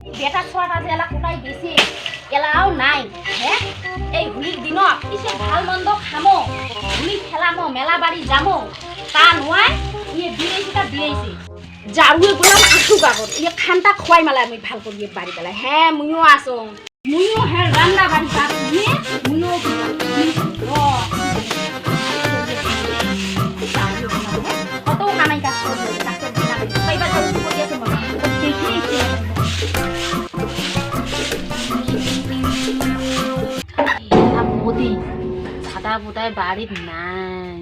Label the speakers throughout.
Speaker 1: বেটা ছোৱাটা যে এলা কোটাই গেছে এলাও নাই হ্যাঁ এই হোলির দিন কিসে ভাল মন্দ খামো হোলি খেলামো মেলা বাড়ি যামো তা নয় ইয়ে বিয়েছিটা বিয়েছে জারুয়ে গোলাম আসু কাগর ইয়ে খানটা খোয়াই মেলা আমি ভাল করিয়ে বাড়ি পেলাই হ্যাঁ মুইও আসো মুইও হ্যাঁ রান্না বাড়ি বাদ দিয়ে মুইও কত কামাই কাজ করবে কাজের দিন আমি পাইবার জন্য করিয়াছে মনে দেখি বদি সাদা বোধহয় বাড়ির নাই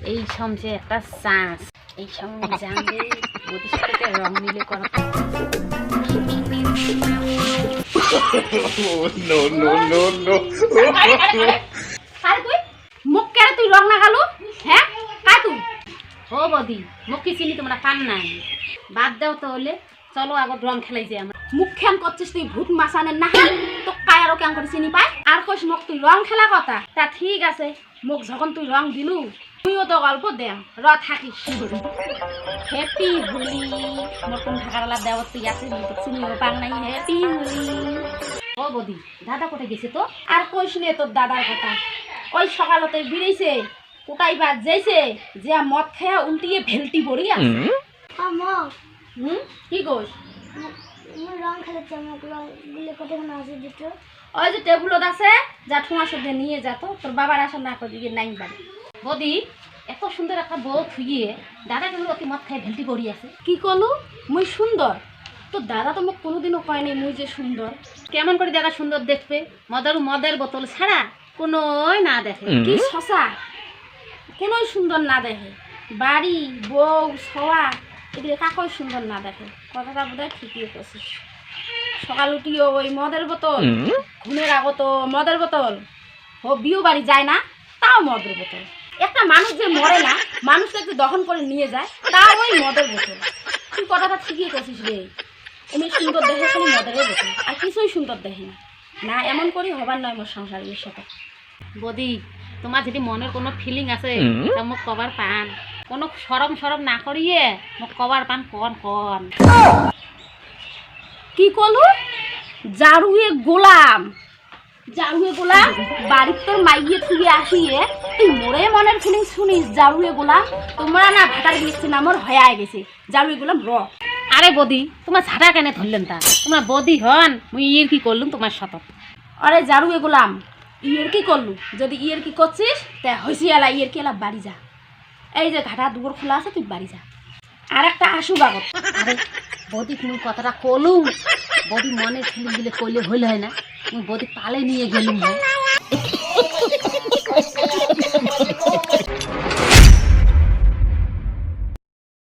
Speaker 1: এই সময় একটা চান্স এই সময় জানলে বদির সাথে রং মিলে করা তুই মুখ কেন তুই রং লাগালো হ্যাঁ কাই তুই ও বদি মুখ কি চিনি তোমরা পান নাই বাদ দাও তাহলে চলো আগত রং খেলাই যে আমরা মুখ খেম করছিস তুই ভূত মাসানের না তো কায় আরো কেমন করে চিনি পাই আর কইস মুখ তুই রং খেলা কথা তা ঠিক আছে মুখ যখন তুই রং দিলু তুইও তো গল্প দে র থাকিস হ্যাপি হোলি নতুন ঢাকারলা দেওয়ার তুই আছে চিনিও পাং নাই হ্যাপি হোলি ও বদি দাদা কোথায় গেছে তো আর কইস নে তোর দাদার কথা ওই সকালতে বিড়েছে কোটাই বাদ যাইছে যে মদ খেয়া উল্টিয়ে ভেলটি বড়ি আছে কি কইস
Speaker 2: রং খেলেছে আমাকে রংগুলো কতক্ষণ আছে দুটো
Speaker 1: ওই যে টেবিলত আছে যা ঠুয়া সঙ্গে নিয়ে যা তো তোর বাবার আসা না করে দিয়ে নাই বাড়ি বদি এত সুন্দর একটা বউ থুইয়ে দাদা কেন অতি মদ খাই ভেলটি পড়ি আছে কি কলু মুই সুন্দর তোর দাদা তো মোক কোনোদিনও কয় নাই মুই যে সুন্দর কেমন করে দাদা সুন্দর দেখবে মদের বোতল ছাড়া কোনোই না দেখে কি শশা কোনোই সুন্দর না দেখে বাড়ি বউ ছোয়া এগুলো কাকই সুন্দর না দেখে কথাটা বোধহয় ঠিকই করছিস সকাল উঠিও ওই মদের বোতল ঘুমের আগত মদের বোতল ও বিয়ে বাড়ি যায় না তাও মদের বোতল একটা মানুষ যে মরে না মানুষকে একটু দহন করে নিয়ে যায় তাও ওই মদের বোতল তুই কথাটা ঠিকই করছিস রে এমনি সুন্দর দেখে কোনো মদের বোতল আর কিছুই সুন্দর দেখে না না এমন করি হবার নয় মোর সংসারের সাথে বদি তোমার যদি মনের কোনো ফিলিং আছে তা মোক কবার পান কোনো সরম না করিয়ে মোক কবার পান কন কন কি কলু জারুয়ে গোলাম বাড়ির তোর মাইয়ে থুয়ে আসিয়ে তুই মোরে মনের ফিলিং শুনিস জারুয়ে গোলাম তোমরা না ভাটার গেছে না মোর হয়ে গেছে জারুয়ে গোলাম র আরে বদি তোমার ঝাঁটা কেন ধরলেন তা তোমার বদি হন মুই ইয়ের কি করলুম তোমার সাথে আরে জারুয়ে গোলাম ইয়ের কি করলু যদি ইয়ের কি করছিস তা হয়েছি এলা ইয়ের কি এলা বাড়ি যা এই যে ঘাটা দুপুর খোলা আছে তুই বাড়ি যা আর একটা আসু বাগত আরে বদি তুমি কথাটা কলুম বদি মনের ফিলিং দিলে কইলে হইলে হয় না তুমি বদি পালে নিয়ে গেলুম